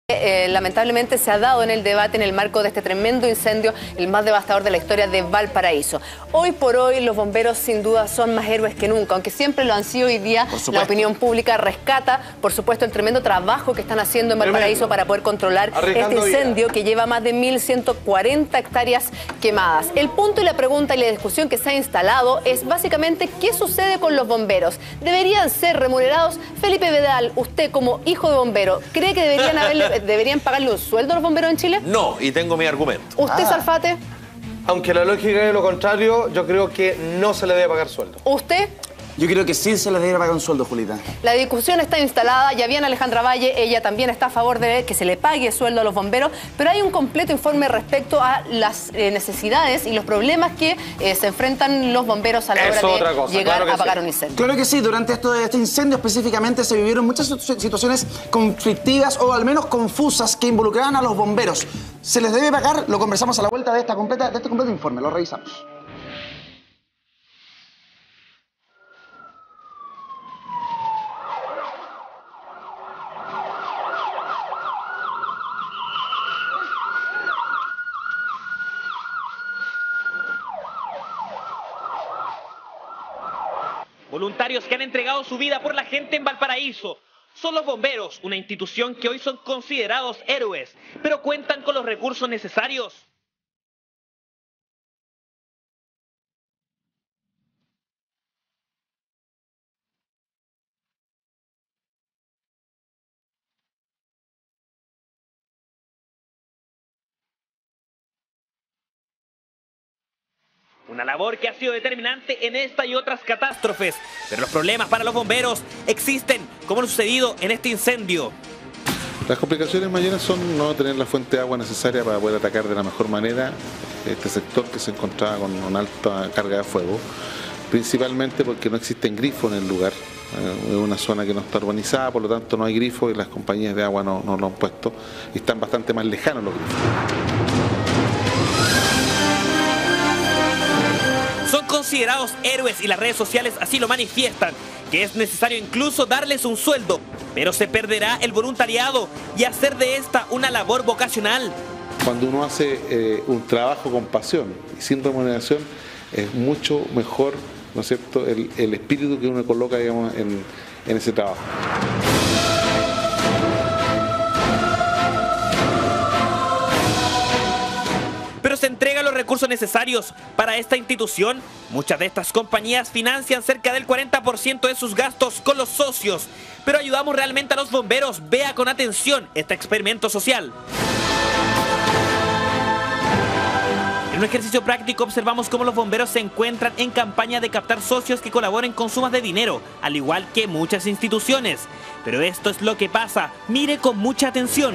Lamentablemente se ha dado en el debate en el marco de este tremendo incendio, el más devastador de la historia de Valparaíso. Hoy por hoy los bomberos sin duda son más héroes que nunca, aunque siempre lo han sido. Hoy día la opinión pública rescata, por supuesto, el tremendo trabajo que están haciendo en Valparaíso para poder controlar este incendio que lleva más de 1.140 hectáreas quemadas. El punto y la pregunta y la discusión que se ha instalado es básicamente ¿qué sucede con los bomberos? ¿Deberían ser remunerados? Felipe Vedal, usted como hijo de bombero, ¿cree que deberían pagarle un sueldo a los bomberos en Chile? No, y tengo mi argumento. ¿Usted, Salfate? Aunque la lógica es lo contrario, yo creo que no se le debe pagar sueldo. ¿Usted? Yo creo que sí se les debe pagar un sueldo, Julita. La discusión está instalada, ya viene Alejandra Valle, ella también está a favor de que se le pague sueldo a los bomberos, pero hay un completo informe respecto a las necesidades y los problemas que se enfrentan los bomberos a la hora de llegar a apagar un incendio. Claro que sí, durante este incendio específicamente se vivieron muchas situaciones conflictivas o al menos confusas que involucraban a los bomberos. ¿Se les debe pagar? Lo conversamos a la vuelta de este completo informe, lo revisamos. Voluntarios que han entregado su vida por la gente en Valparaíso. Son los bomberos, una institución que hoy son considerados héroes, pero cuentan con los recursos necesarios. Una labor que ha sido determinante en esta y otras catástrofes. Pero los problemas para los bomberos existen, como lo sucedido en este incendio. Las complicaciones mayores son no tener la fuente de agua necesaria para poder atacar de la mejor manera este sector que se encontraba con una alta carga de fuego. Principalmente porque no existen grifos en el lugar. Es una zona que no está urbanizada, por lo tanto no hay grifos y las compañías de agua no lo han puesto. Y están bastante más lejanos los grifos. Son considerados héroes y las redes sociales así lo manifiestan, que es necesario incluso darles un sueldo, pero se perderá el voluntariado y hacer de esta una labor vocacional. Cuando uno hace un trabajo con pasión y sin remuneración, es mucho mejor, ¿no es cierto?, el espíritu que uno coloca, digamos, en ese trabajo. Pero se entregan los recursos necesarios para esta institución. Muchas de estas compañías financian cerca del 40% de sus gastos con los socios. Pero ayudamos realmente a los bomberos. Vea con atención este experimento social. En un ejercicio práctico observamos cómo los bomberos se encuentran en campaña de captar socios que colaboren con sumas de dinero, al igual que muchas instituciones. Pero esto es lo que pasa. Mire con mucha atención.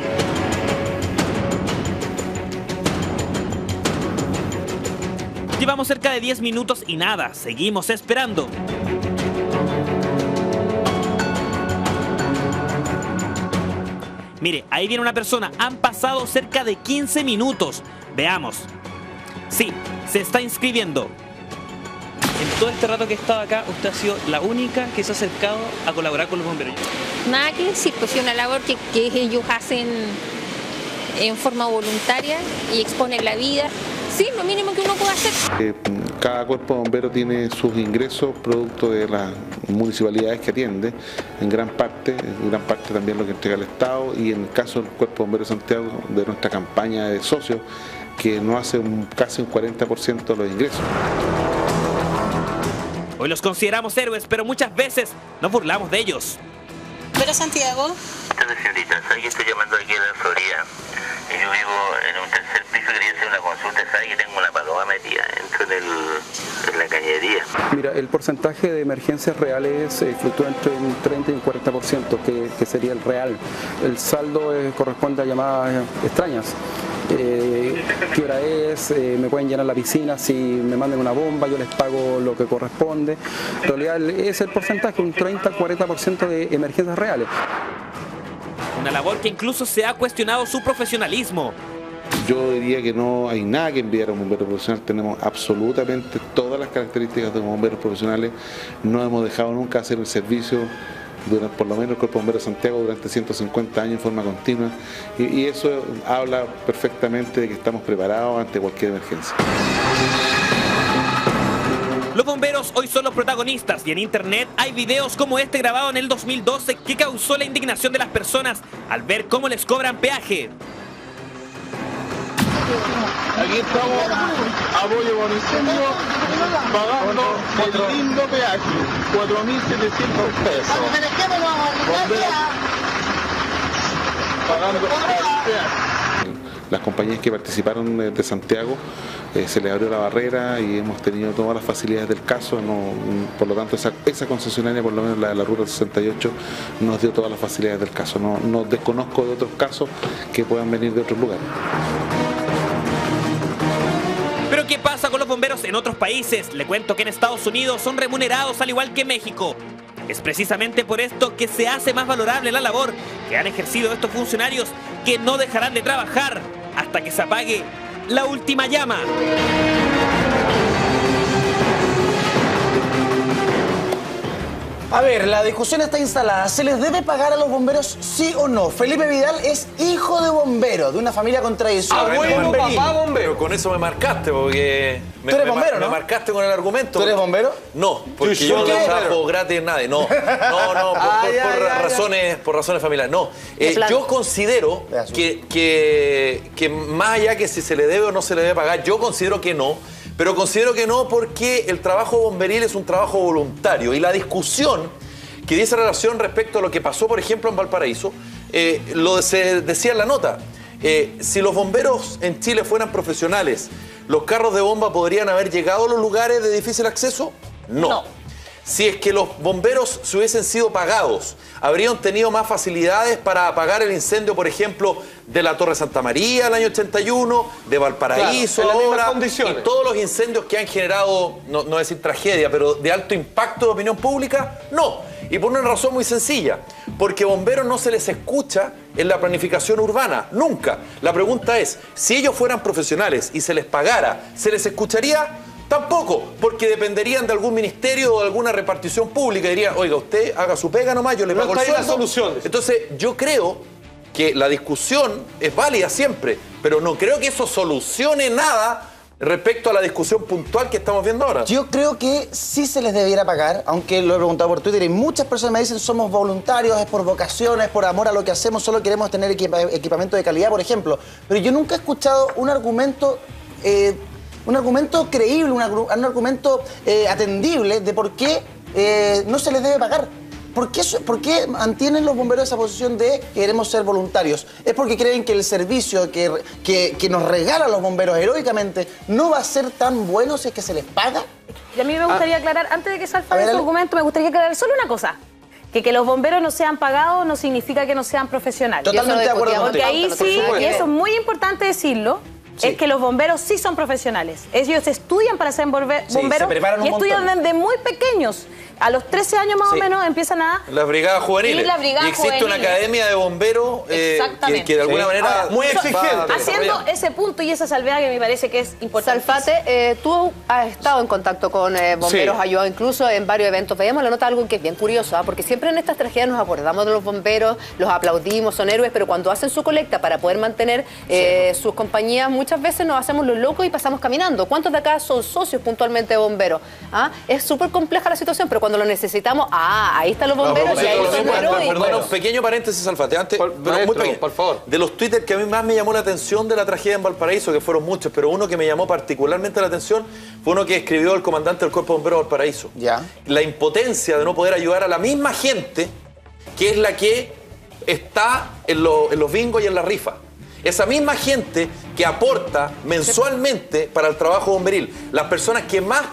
Llevamos cerca de 10 minutos y nada, seguimos esperando. Mire, ahí viene una persona, han pasado cerca de 15 minutos. Veamos. Sí, se está inscribiendo. En todo este rato que he estado acá, usted ha sido la única que se ha acercado a colaborar con los bomberos. Nada que decir, pues es una labor que ellos hacen en forma voluntaria y exponen la vida. Sí, lo mínimo que uno puede hacer. Cada cuerpo de bomberos tiene sus ingresos producto de las municipalidades que atiende, en gran parte también lo que entrega el Estado, y en el caso del Cuerpo de Bomberos de Santiago, de nuestra campaña de socios, que nos hace casi un 40% de los ingresos. Hoy los consideramos héroes, pero muchas veces nos burlamos de ellos. ¿Pero Santiago? Señorita, ¿sabe que estoy llamando aquí a la Florida? Yo vivo en un tercer piso, quería hacer una consulta, ¿sabe que tengo una paloma metida dentro en la cañería? Mira, el porcentaje de emergencias reales fluctúa entre un 30 y un 40%, que sería el real. El saldo corresponde a llamadas extrañas. ¿Qué hora es? Me pueden llenar la piscina, si me mandan una bomba yo les pago lo que corresponde. En realidad es el porcentaje, un 30-40% de emergencias reales. Una labor que incluso se ha cuestionado su profesionalismo. Yo diría que no hay nada que enviar a un bombero profesional, tenemos absolutamente todas las características de bomberos profesionales, no hemos dejado nunca hacer el servicio durante, por lo menos el Cuerpo de Bomberos de Santiago durante 150 años en forma continua, y eso habla perfectamente de que estamos preparados ante cualquier emergencia. Los bomberos hoy son los protagonistas y en internet hay videos como este grabado en el 2012 que causó la indignación de las personas al ver cómo les cobran peaje. Aquí estamos a Apoyo con Incendio pagando el lindo peaje, 4.700 pesos. Pagando el peaje. Las compañías que participaron de Santiago se les abrió la barrera y hemos tenido todas las facilidades del caso, por lo tanto esa concesionaria, por lo menos la Ruta 68, nos dio todas las facilidades del caso. No desconozco de otros casos que puedan venir de otros lugares. Pero ¿qué pasa con los bomberos en otros países? Le cuento que en Estados Unidos son remunerados al igual que en México. Es precisamente por esto que se hace más valorable la labor que han ejercido estos funcionarios, que no dejarán de trabajar hasta que se apague la última llama. A ver, la discusión está instalada. ¿Se les debe pagar a los bomberos, sí o no? Felipe Vidal es hijo de bombero, de una familia con tradición. Abuelo, papá, bombero. Con eso me marcaste, porque... ¿Tú eres bombero, no? Me marcaste con el argumento. ¿Tú eres bombero? No, porque yo no trabajo gratis en nadie. No, por razones familiares. No, yo considero que más allá que si se le debe o no se le debe pagar, yo considero que no. Pero considero que no porque el trabajo bomberil es un trabajo voluntario y la discusión que dice relación respecto a lo que pasó, por ejemplo, en Valparaíso, se decía en la nota, si los bomberos en Chile fueran profesionales, ¿los carros de bomba podrían haber llegado a los lugares de difícil acceso? No. Si es que los bomberos se hubiesen sido pagados, ¿habrían tenido más facilidades para apagar el incendio, por ejemplo, de la Torre Santa María el año 81, de Valparaíso ahora, y todos los incendios que han generado, no decir tragedia, pero de alto impacto de opinión pública? No. Y por una razón muy sencilla, porque bomberos no se les escucha en la planificación urbana, nunca. La pregunta es, si ellos fueran profesionales y se les pagara, ¿se les escucharía? Tampoco, porque dependerían de algún ministerio o de alguna repartición pública. Dirían, oiga, usted haga su pega nomás, yo le pago el sueldo. Entonces, yo creo que la discusión es válida siempre, pero no creo que eso solucione nada respecto a la discusión puntual que estamos viendo ahora. Yo creo que sí se les debiera pagar, aunque lo he preguntado por Twitter y muchas personas me dicen somos voluntarios, es por vocación, es por amor a lo que hacemos, solo queremos tener equipamiento de calidad, por ejemplo. Pero yo nunca he escuchado un argumento creíble, un argumento atendible de por qué no se les debe pagar. ¿Por qué mantienen los bomberos esa posición de que queremos ser voluntarios? ¿Es porque creen que el servicio que nos regalan los bomberos heroicamente no va a ser tan bueno si es que se les paga? Y a mí me gustaría aclarar, antes de que salga su argumento, me gustaría aclarar solo una cosa. Que los bomberos no sean pagados no significa que no sean profesionales. Totalmente de acuerdo contigo. Porque ahí sí, y eso es muy importante decirlo, es que los bomberos sí son profesionales. Ellos estudian para ser bomberos y estudian desde muy pequeños. A los 13 años más o menos empiezan a... Las brigadas juveniles. Y existe una academia de bomberos que de alguna manera... Muy exigente. Haciendo ese punto y esa salvedad que me parece que es importante. Salfate, tú has estado en contacto con bomberos, has ayudado incluso en varios eventos. Veíamos la nota algo que es bien curioso, porque siempre en estas tragedias nos acordamos de los bomberos, los aplaudimos, son héroes, pero cuando hacen su colecta para poder mantener sus compañías, muchas veces nos hacemos los locos y pasamos caminando. ¿Cuántos de acá son socios puntualmente de bomberos? Es súper compleja la situación, pero cuando lo necesitamos, ahí están los bomberos y ahí son héroes. Perdón, un pequeño paréntesis, Salfate, antes, pero muy pequeño. Por favor. De los Twitter que a mí más me llamó la atención de la tragedia en Valparaíso, que fueron muchos, pero uno que me llamó particularmente la atención fue uno que escribió el comandante del Cuerpo de Bomberos de Valparaíso. La impotencia de no poder ayudar a la misma gente que es la que está en los bingos y en la rifa. Esa misma gente que aporta mensualmente para el trabajo bomberil. Las personas que más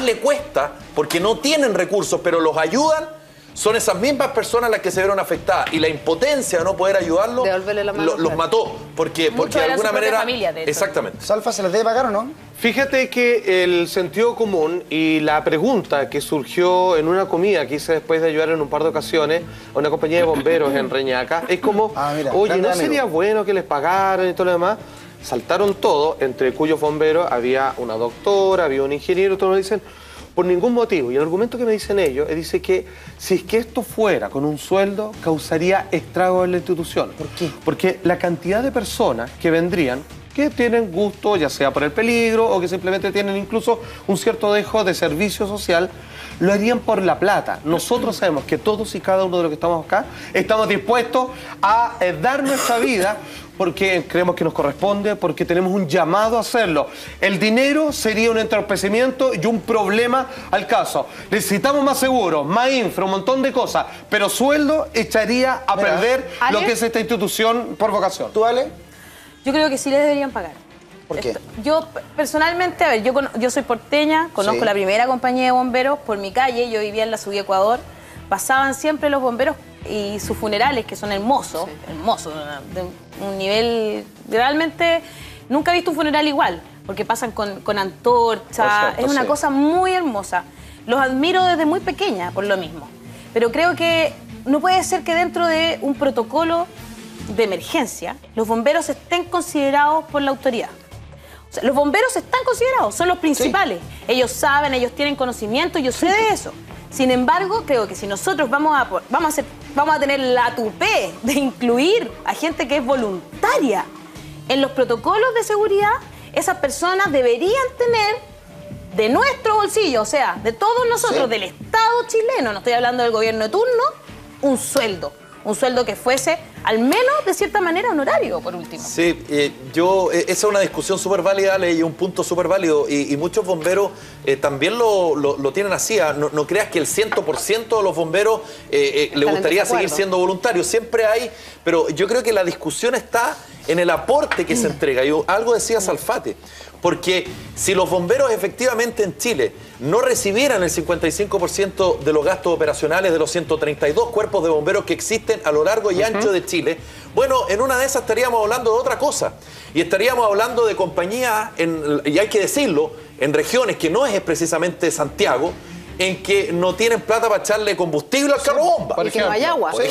le cuesta, porque no tienen recursos, pero los ayudan, son esas mismas personas las que se vieron afectadas. Y la impotencia de no poder ayudarlos los mató. Porque de alguna manera... Familia, de hecho. Exactamente. ¿Salfa se les debe pagar o no? Fíjate que el sentido común y la pregunta que surgió en una comida que hice después de ayudar en un par de ocasiones a una compañía de bomberos en Reñaca, es como, oye, ¿no sería bueno que les pagaran y todo lo demás? Saltaron todo, entre cuyos bomberos había una doctora, había un ingeniero, todos nos dicen, por ningún motivo. Y el argumento que me dicen ellos dice que si es que esto fuera con un sueldo, causaría estrago en la institución. ¿Por qué? Porque la cantidad de personas que vendrían, que tienen gusto, ya sea por el peligro o que simplemente tienen incluso un cierto dejo de servicio social, lo harían por la plata. Nosotros sabemos que todos y cada uno de los que estamos acá estamos dispuestos a dar nuestra vida porque creemos que nos corresponde, porque tenemos un llamado a hacerlo. El dinero sería un entorpecimiento y un problema al caso. Necesitamos más seguros, más infra, un montón de cosas, pero sueldo echaría a perder lo que es esta institución por vocación. ¿Tú, Ale? Yo creo que sí les deberían pagar. ¿Por qué? Yo personalmente, a ver, yo soy porteña, conozco la primera compañía de bomberos por mi calle, yo vivía en la Subí Ecuador, pasaban siempre los bomberos y sus funerales, que son hermosos, de un nivel, realmente nunca he visto un funeral igual, porque pasan con antorcha, es una cosa muy hermosa. Los admiro desde muy pequeña por lo mismo, pero creo que no puede ser que dentro de un protocolo de emergencia los bomberos estén considerados por la autoridad. O sea, los bomberos están considerados, son los principales. Sí. Ellos saben, ellos tienen conocimiento, yo sé de eso. Sin embargo, creo que si nosotros vamos a tener la tupé de incluir a gente que es voluntaria en los protocolos de seguridad, esas personas deberían tener de nuestro bolsillo, o sea, de todos nosotros, del Estado chileno, no estoy hablando del gobierno de turno, un sueldo que fuese al menos de cierta manera honorario, por último. Sí, esa es una discusión súper válida, Ale, y un punto súper válido, y muchos bomberos también lo tienen así. No creas que el 100% de los bomberos le gustaría seguir siendo voluntarios, siempre hay, pero yo creo que la discusión está en el aporte que se entrega, y algo decía Salfate, porque si los bomberos efectivamente en Chile no recibieran el 55% de los gastos operacionales de los 132 cuerpos de bomberos que existen a lo largo y ancho de Chile, bueno, en una de esas estaríamos hablando de otra cosa. Y estaríamos hablando de compañías, y hay que decirlo, en regiones que no es precisamente Santiago, en que no tienen plata para echarle combustible al carro bomba. Por ejemplo, no hay agua. Por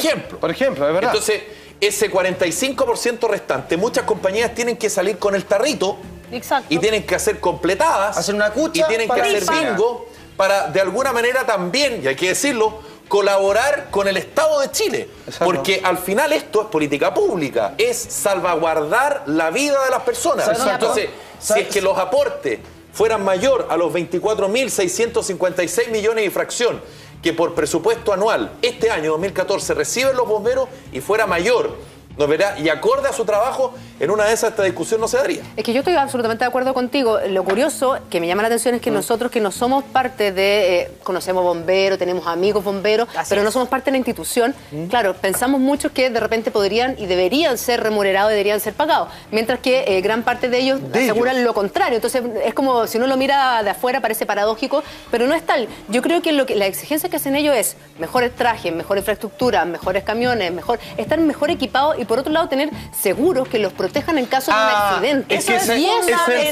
ejemplo, es verdad. Entonces, ese 45% restante, muchas compañías tienen que salir con el tarrito. Exacto. Y tienen que hacer completadas. Hacer una cucha. Y tienen que hacer bingo para, de alguna manera también, y hay que decirlo, colaborar con el Estado de Chile. Exacto. Porque al final esto es política pública, es salvaguardar la vida de las personas. Exacto. Entonces, si es que los aportes fueran mayor a los 24.656 millones y fracción que por presupuesto anual este año 2014 reciben los bomberos y fuera mayor, ¿no verá? Y acorde a su trabajo, en una de esas esta discusión no se daría. Es que yo estoy absolutamente de acuerdo contigo. Lo curioso que me llama la atención es que nosotros que no somos parte de, conocemos bomberos, tenemos amigos bomberos, pero no somos parte de la institución, claro, pensamos mucho que de repente podrían y deberían ser remunerados, deberían ser pagados, mientras que gran parte de ellos aseguran lo contrario. Entonces es como, si uno lo mira de afuera parece paradójico, pero no es tal. Yo creo que la exigencia que hacen ellos es mejores trajes, mejor infraestructura, mejores camiones, estar mejor equipados y por otro lado tener seguros que los protejan en caso de un accidente. Eso es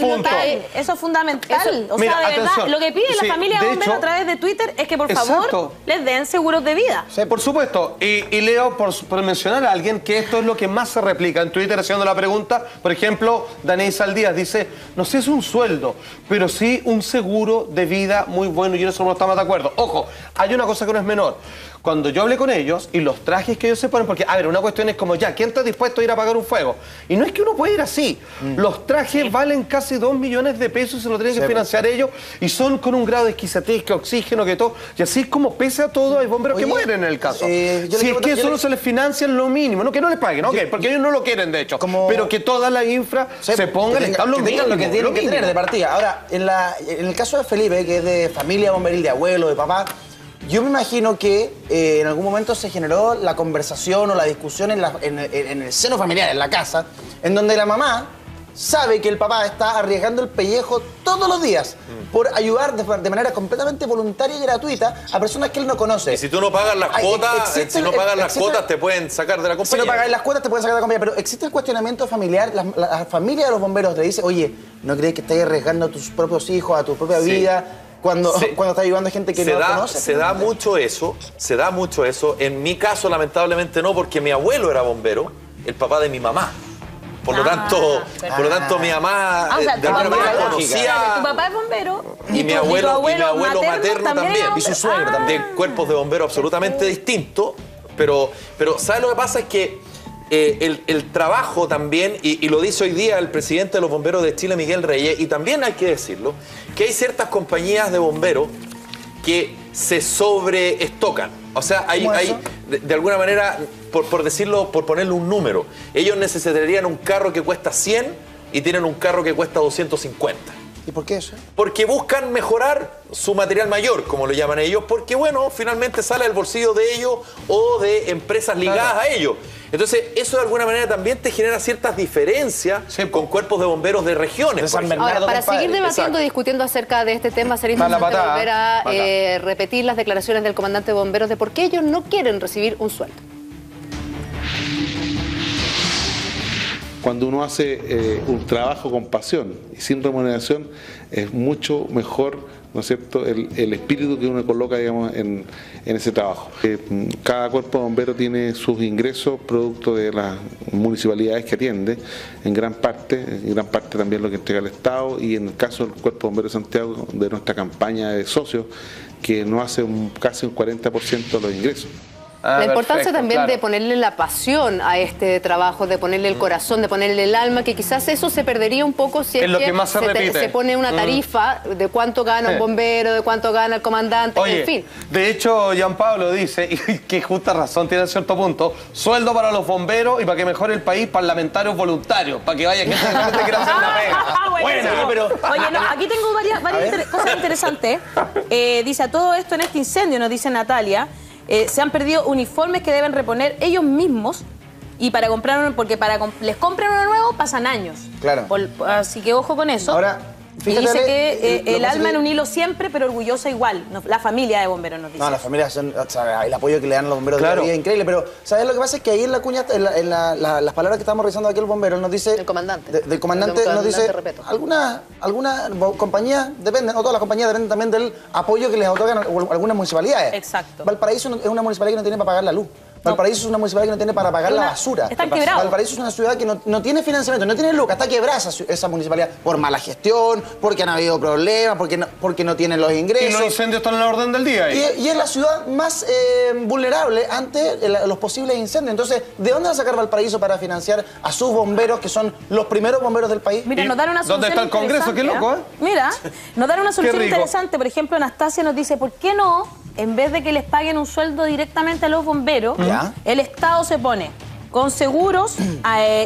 fundamental. Eso es fundamental. O sea, de verdad, lo que pide la familia de bomberos a través de Twitter es que por favor les den seguros de vida. Sí, por supuesto. Y Leo, por mencionar a alguien, que esto es lo que más se replica en Twitter haciendo la pregunta. Por ejemplo, Daniel Saldías dice, no sé si es un sueldo, pero sí un seguro de vida muy bueno, y en eso no estamos de acuerdo. Ojo, hay una cosa que no es menor. Cuando yo hablé con ellos y los trajes que ellos se ponen, porque, a ver, una cuestión es como, ya, ¿quién está dispuesto a ir a pagar un fuego? Y no es que uno pueda ir así. Los trajes valen casi 2 millones de pesos y se lo tienen que financiar ellos, y son con un grado de exquisitez, que oxígeno, que todo. Y así como pese a todo, hay bomberos que mueren en el caso. Si es que solo se les financian lo mínimo, no que no les paguen, porque ellos no lo quieren, de hecho. Pero que toda la infra se ponga en lo mínimo. Lo que tienen que tener de partida. Ahora, en el caso de Felipe, que es de familia bomberil, de abuelo, de papá, yo me imagino que en algún momento se generó la conversación o la discusión en el seno familiar, en la casa, en donde la mamá sabe que el papá está arriesgando el pellejo todos los días por ayudar de manera completamente voluntaria y gratuita a personas que él no conoce. Y si tú no pagas las cuotas, te pueden sacar de la compañía. Si no pagas las cuotas, te pueden sacar de la compañía. Pero existe el cuestionamiento familiar. La familia de los bomberos le dice, oye, ¿no crees que estás arriesgando a tus propios hijos, a tu propia vida? Cuando está ayudando a gente que no conoce. Se da mucho eso. En mi caso, lamentablemente no, porque mi abuelo era bombero, el papá de mi mamá. por lo tanto mi mamá de alguna manera conocía. Tu papá es bombero. Y mi abuelo materno también. Y su suegro también. De cuerpos de bomberos absolutamente distintos. Pero ¿sabes lo que pasa? Es que el trabajo también, y lo dice hoy día el presidente de los bomberos de Chile, Miguel Reyes, y también hay que decirlo, que hay ciertas compañías de bomberos que se sobreestocan. O sea, hay de alguna manera, por decirlo, por ponerle un número, ellos necesitarían un carro que cuesta 100 y tienen un carro que cuesta 250. ¿Y por qué eso? Porque buscan mejorar su material mayor, como lo llaman ellos, porque, bueno, finalmente sale del bolsillo de ellos o de empresas ligadas a ellos. Entonces, eso de alguna manera también te genera ciertas diferencias con cuerpos de bomberos de regiones. Ahora, para seguir debatiendo y discutiendo acerca de este tema, sería interesante volver a repetir las declaraciones del comandante de bomberos de por qué ellos no quieren recibir un sueldo. Cuando uno hace un trabajo con pasión y sin remuneración, es mucho mejor, ¿no es cierto?, el espíritu que uno coloca, digamos, en ese trabajo. Cada cuerpo de bomberos tiene sus ingresos producto de las municipalidades que atiende, en gran parte también lo que entrega el Estado, y en el caso del Cuerpo de Bomberos de Santiago, de nuestra campaña de socios, que nos hace casi un 40% de los ingresos. La importancia también de ponerle la pasión a este trabajo, de ponerle el corazón, de ponerle el alma, que quizás eso se perdería un poco si es que se pone una tarifa de cuánto gana un bombero, de cuánto gana el comandante, en fin. De hecho, Gianpablo dice, y que justa razón tiene a cierto punto, sueldo para los bomberos y para que mejore el país, parlamentarios voluntarios, para que vaya gente que realmente quiera hacer la pega. Bueno, oye, no, aquí tengo varias cosas interesantes. Dice, a todo esto en este incendio, nos dice Natalia, se han perdido uniformes que deben reponer ellos mismos y para comprar uno, porque les compran uno nuevo pasan años. Claro. Así que ojo con eso. Ahora, fíjate, y dice que el alma en un hilo siempre, pero orgullosa igual. La familia de bomberos nos dice. No, la familia, o sea, el apoyo que le dan a los bomberos de es increíble. Pero, ¿sabes lo que pasa? Es que ahí en la cuña, en las palabras que estamos revisando aquí el bombero, nos dice... El comandante. Del comandante nos dice... Algunas compañías dependen, o todas las compañías dependen también del apoyo que les otorgan algunas municipalidades. Exacto. Valparaíso es una municipalidad que no tiene para pagar la luz. Valparaíso es una municipalidad que no tiene para pagar la basura. Están quebrados. Valparaíso es una ciudad que no tiene financiamiento, no tiene lucas, está quebrada esa municipalidad por mala gestión, porque han habido problemas, porque no tienen los ingresos. Y los incendios están en la orden del día. Y es la ciudad más vulnerable ante los posibles incendios. Entonces, ¿de dónde va a sacar Valparaíso para financiar a sus bomberos, que son los primeros bomberos del país? Mira, nos dan una solución. ¿Dónde está el Congreso? Qué loco, ¿eh? Mira, nos dan una solución interesante. Por ejemplo, Anastasia nos dice, ¿por qué no, en vez de que les paguen un sueldo directamente a los bomberos, el Estado se pone con seguros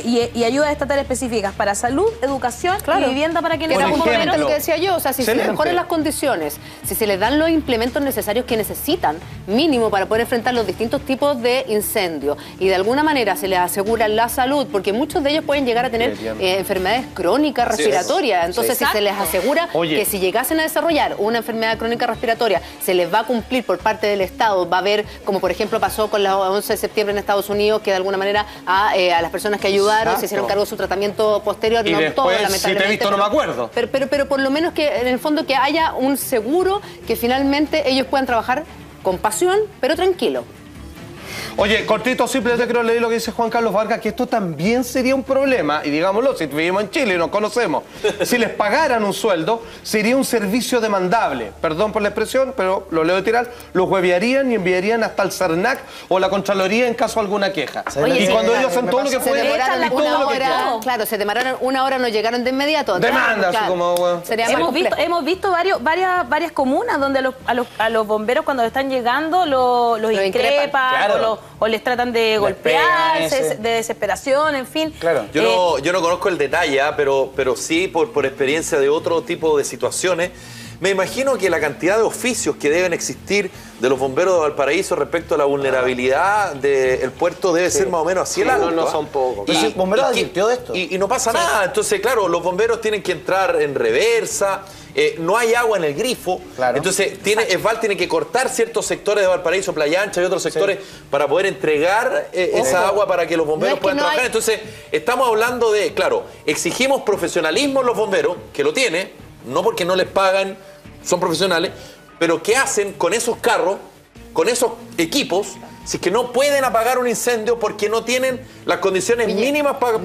y ayudas estatales específicas para salud, educación y vivienda para quienes son bomberos? Lo que decía yo, o sea, si se les mejoran las condiciones, si se les dan los implementos necesarios que necesitan, mínimo para poder enfrentar los distintos tipos de incendios, y de alguna manera se les asegura la salud, porque muchos de ellos pueden llegar a tener enfermedades crónicas respiratorias. Entonces, si se les asegura que si llegasen a desarrollar una enfermedad crónica respiratoria, se les va a cumplir por parte del Estado, va a haber, como por ejemplo pasó con la 11 de septiembre en Estados Unidos, que de alguna manera a las personas que ayudaron, se hicieron cargo de su tratamiento posterior, y no después, todo, lamentablemente. Si te he visto, no me acuerdo. Pero por lo menos que en el fondo que haya un seguro, que finalmente ellos puedan trabajar con pasión, pero tranquilo. Oye, cortito, simple, yo te quiero leer lo que dice Juan Carlos Vargas, que esto también sería un problema, y digámoslo, si vivimos en Chile y nos conocemos, si les pagaran un sueldo, sería un servicio demandable. Perdón por la expresión, pero lo leo literal, los huevearían y enviarían hasta el CERNAC o la Contraloría en caso de alguna queja. Oye, y cuando ellos hacen todo lo que pueden, claro, se demoraron una hora, no llegaron de inmediato. Demanda, claro, como... Bueno. Hemos visto varias comunas donde a los bomberos cuando están llegando los increpan, o les tratan de golpear, de desesperación, en fin. Claro. Yo no conozco el detalle, pero sí por experiencia de otro tipo de situaciones. Me imagino que la cantidad de oficios que deben existir de los bomberos de Valparaíso respecto a la vulnerabilidad del puerto debe ser más o menos así. No son pocos. ¿El bombero advirtió de esto? Y no pasa nada. Entonces, claro, los bomberos tienen que entrar en reversa. No hay agua en el grifo. Entonces, ESVAL tiene que cortar ciertos sectores de Valparaíso, Playa Ancha y otros sectores para poder entregar esa agua para que los bomberos puedan trabajar. Entonces, estamos hablando de, claro, exigimos profesionalismo en los bomberos, que lo tiene, no porque no les pagan, son profesionales, pero ¿qué hacen con esos carros, con esos equipos, si es que no pueden apagar un incendio porque no tienen las condiciones mínimas para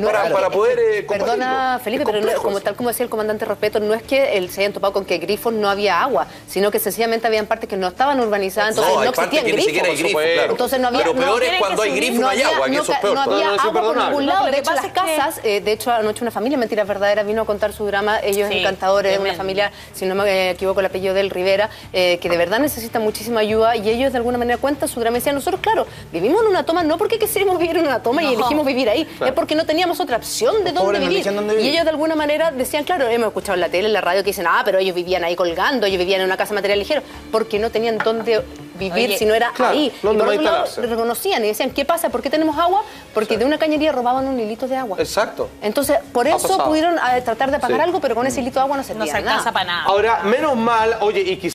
poder Perdona, Felipe, pero tal como decía el comandante Respeto, no es que se hayan topado con que grifos no había agua, sino que sencillamente habían partes que no estaban urbanizadas, entonces no existían grifos. Entonces no había... Pero peor es cuando hay grifos no hay agua, que eso es peor. No había agua por ningún lado. De hecho, las casas, de hecho, anoche una familia, Mentiras Verdaderas, vino a contar su drama. Ellos encantadores, una familia, si no me equivoco, el apellido del Rivera, que de verdad necesita muchísima ayuda y ellos de alguna manera cuentan su drama y decían, nosotros, claro, vivimos en una toma no porque quisiéramos vivir en una toma y elegimos vivir ahí, es porque no teníamos otra opción de dónde vivir. Y ellos de alguna manera decían, claro, hemos escuchado en la tele, en la radio que dicen, pero ellos vivían ahí colgando, ellos vivían en una casa de material ligero, porque no tenían dónde vivir si no era ahí. Y por otro lado, reconocían y decían, ¿qué pasa? ¿Por qué tenemos agua? Porque de una cañería robaban un hilito de agua. Exacto. Entonces, por eso pudieron tratar de pagar algo, pero con ese hilito de agua no se alcanza para nada. Ahora, menos mal, oye, y quizás